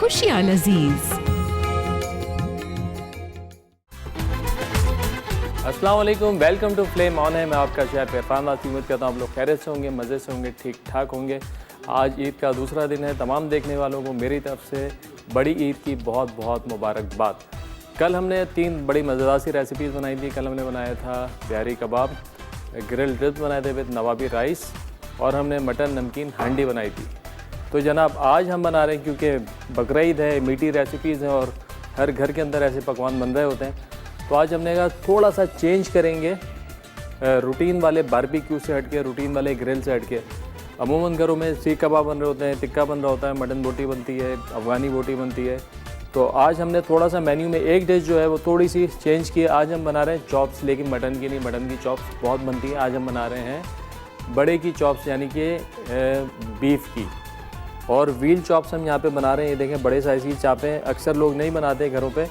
खुशियाँ लजीज। अस्सलाम वालेकुम, वेलकम टू फ्लेम ऑन है। मैं आपका शेफ इरफान वासी। उम्मीद करता हूँ आप लोग खैरियत से होंगे, मज़े से होंगे, ठीक ठाक होंगे। आज ईद का दूसरा दिन है। तमाम देखने वालों को मेरी तरफ से बड़ी ईद की बहुत बहुत मुबारकबाद। कल हमने 3 बड़ी मज़ेदार सी रेसिपीज़ बनाई थी। कल हमने बनाया था बिहारी कबाब, ग्रिल रिब्स बनाए थे विद नवाबी राइस, और हमने मटन नमकीन हांडी बनाई थी। तो जनाब आज हम बना रहे हैं, क्योंकि बकरीद है, मीठी रेसिपीज़ हैं और हर घर के अंदर ऐसे पकवान बन रहे होते हैं। तो आज हमने कहा थोड़ा सा चेंज करेंगे, रूटीन वाले बारबेक्यू से हट के, रूटीन वाले ग्रिल से हट के। अमूमन घरों में सीख कबाब बन रहे होते हैं, टिक्का बन रहा होता है, मटन बोटी बनती है, अफ़गानी बोटी बनती है। तो आज हमने थोड़ा सा मेन्यू में एक डिश जो है वो थोड़ी सी चेंज की है। आज हम बना रहे हैं चॉप्स, लेकिन मटन की नहीं। मटन की चॉप्स बहुत बनती है। आज हम बना रहे हैं बड़े की चॉप्स, यानी कि बीफ की। और व्हील चॉप्स हम यहाँ पे बना रहे हैं। ये देखें, बड़े साइज़ की चापें अक्सर लोग नहीं बनाते घरों पे।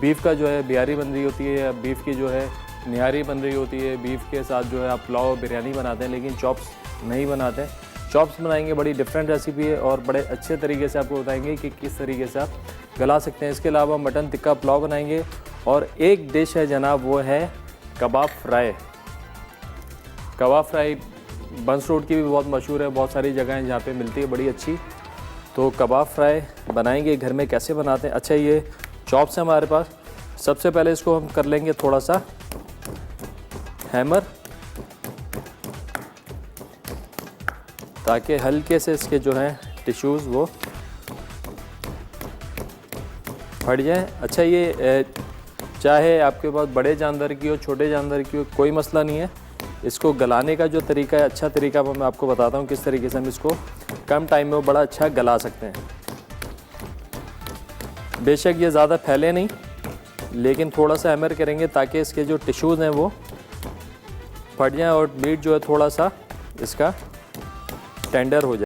बीफ का जो है बिहारी बन रही होती है, बीफ की जो है निहारी बन रही होती है। बीफ के साथ जो है आप पुलाव बिरयानी बनाते हैं, लेकिन चॉप्स नहीं बनाते। चॉप्स बनाएंगे, बड़ी डिफरेंट रेसिपी है और बड़े अच्छे तरीके से आपको बताएंगे कि किस तरीके से आप गला सकते हैं। इसके अलावा मटन टिक्का पुलाव बनाएंगे, और एक डिश है जनाब, वो है कबाब फ्राई। कबाब फ्राई बंस रोड की भी बहुत मशहूर है, बहुत सारी जगह हैं जहाँ पे मिलती है बड़ी अच्छी। तो कबाब फ्राई बनाएंगे घर में, कैसे बनाते हैं। अच्छा, ये चॉप्स है हमारे पास। सबसे पहले इसको हम कर लेंगे थोड़ा सा हैमर, ताकि हल्के से इसके जो है टिश्यूज़ वो फट जाए। अच्छा, ये चाहे आपके पास बड़े जानवर की हो, छोटे जानवर की हो, कोई मसला नहीं है। इसको गलाने का जो तरीका है, अच्छा तरीका मैं आपको बताता हूँ किस तरीके से हम इसको कम टाइम में वो बड़ा अच्छा गला सकते हैं। बेशक ये ज़्यादा फैले नहीं, लेकिन थोड़ा सा हैमर करेंगे ताकि इसके जो टिश्यूज़ हैं वो फट जाएँ और मीट जो है थोड़ा सा इसका टेंडर हो जाए।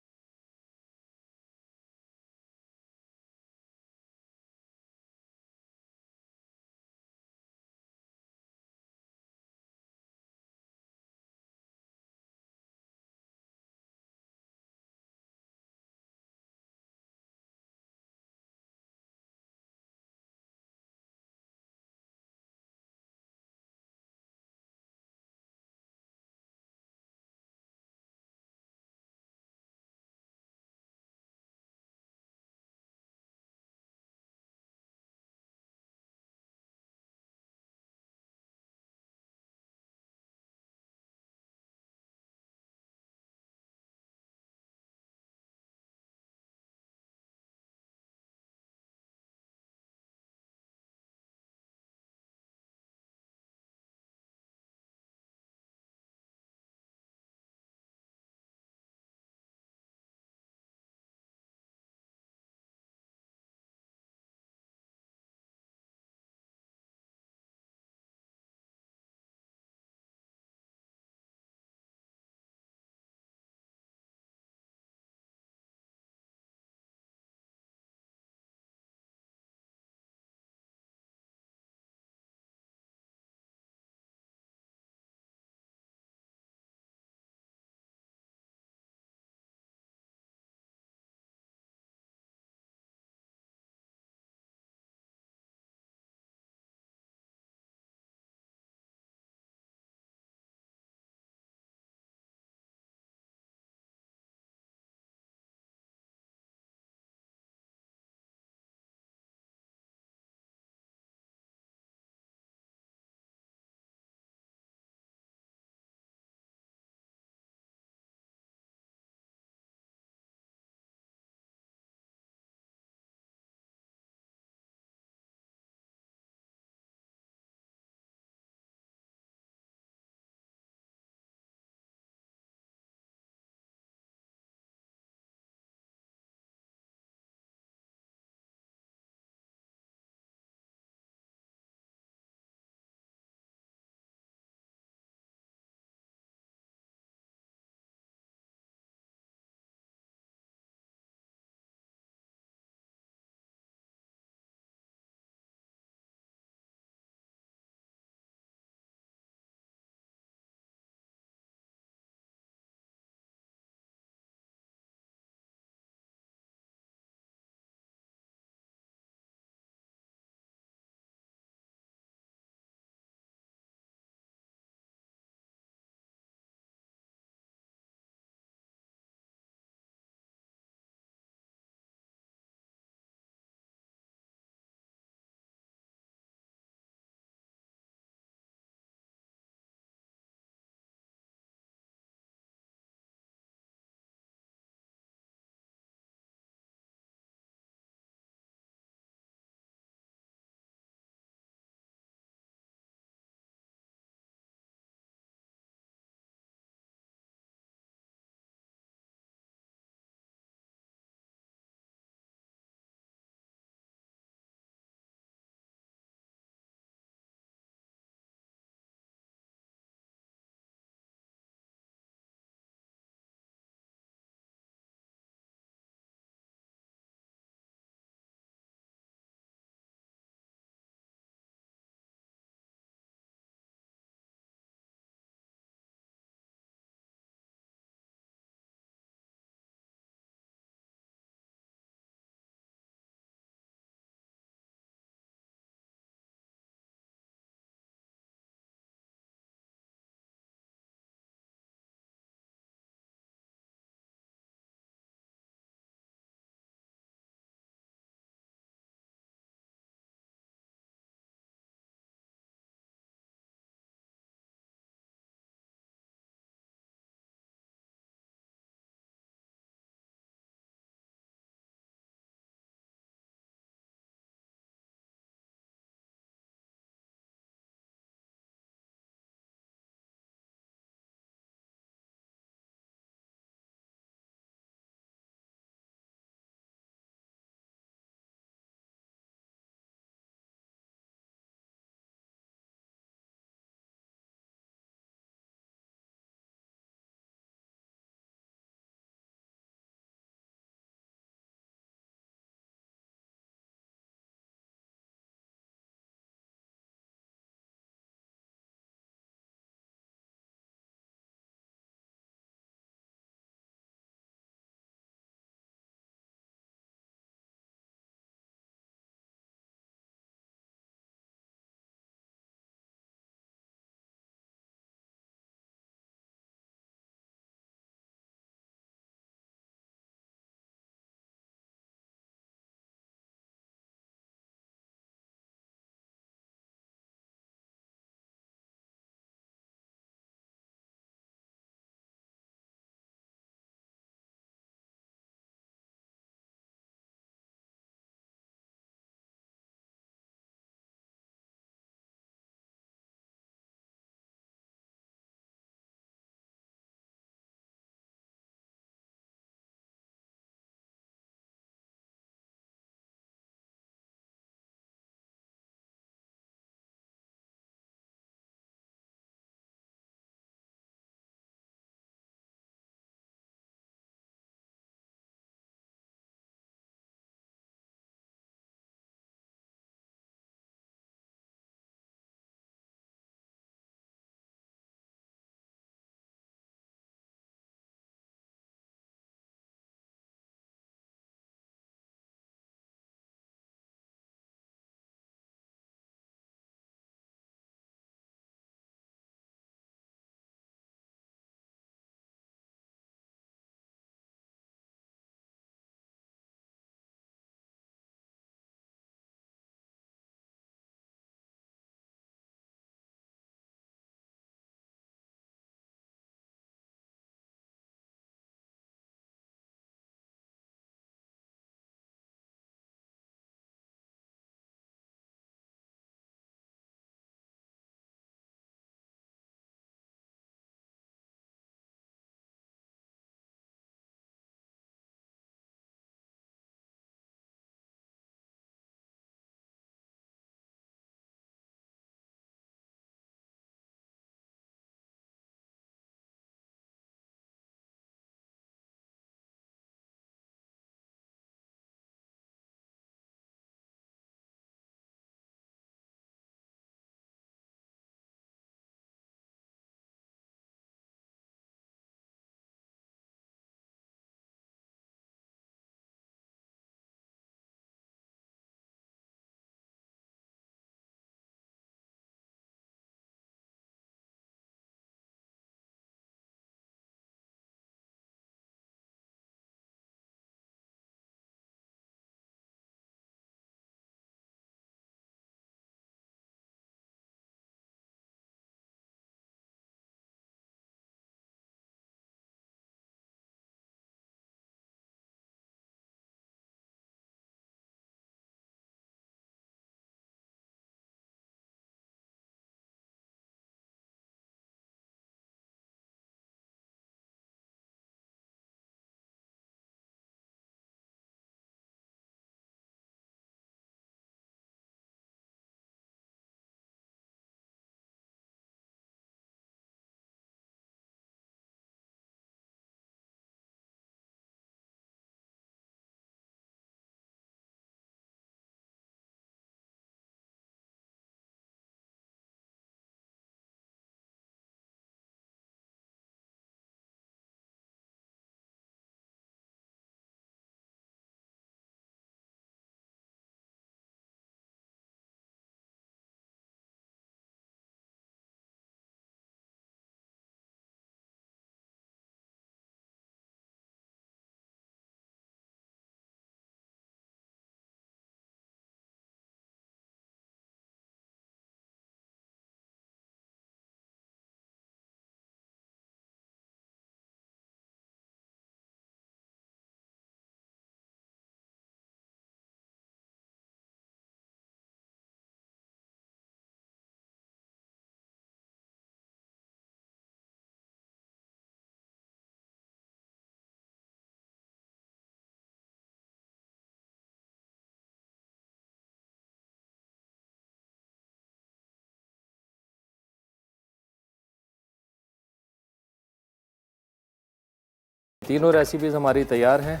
तीनों रेसिपीज़ हमारी तैयार हैं।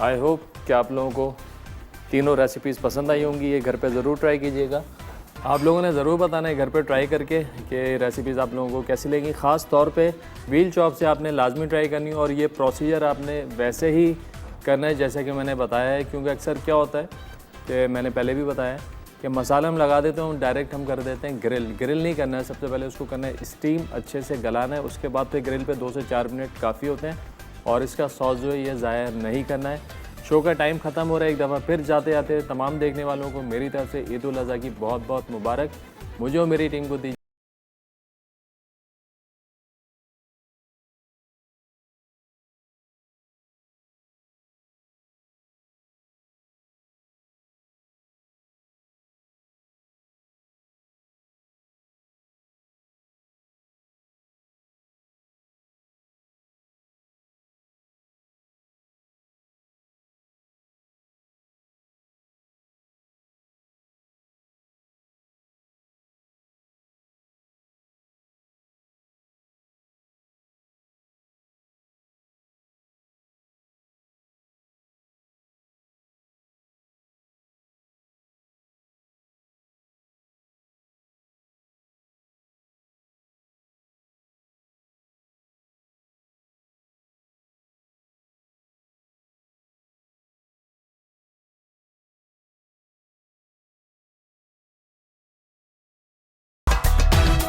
आई होप कि आप लोगों को तीनों रेसिपीज़ पसंद आई होंगी। ये घर पे ज़रूर ट्राई कीजिएगा। आप लोगों ने ज़रूर बताना है घर पे ट्राई करके कि रेसिपीज़ आप लोगों को कैसी लगी। ख़ास तौर पे व्हील चॉप से आपने लाजमी ट्राई करनी है और ये प्रोसीजर आपने वैसे ही करना है जैसे कि मैंने बताया है, क्योंकि अक्सर क्या होता है कि मैंने पहले भी बताया है कि मसाला हम लगा देते हैं, डायरेक्ट हम कर देते हैं ग्रिल नहीं करना है। सबसे पहले उसको करना है स्टीम, अच्छे से गलाना है, उसके बाद फिर ग्रिल पे 2 से 4 मिनट काफ़ी होते हैं। और इसका सॉस जो है ये ज़ाया नहीं करना है। शो का टाइम ख़त्म हो रहा है। एक दफ़ा फिर जाते जाते तमाम देखने वालों को मेरी तरफ से ईद उल अज़हा की बहुत बहुत मुबारक। मुझे और मेरी टीम को दीजिए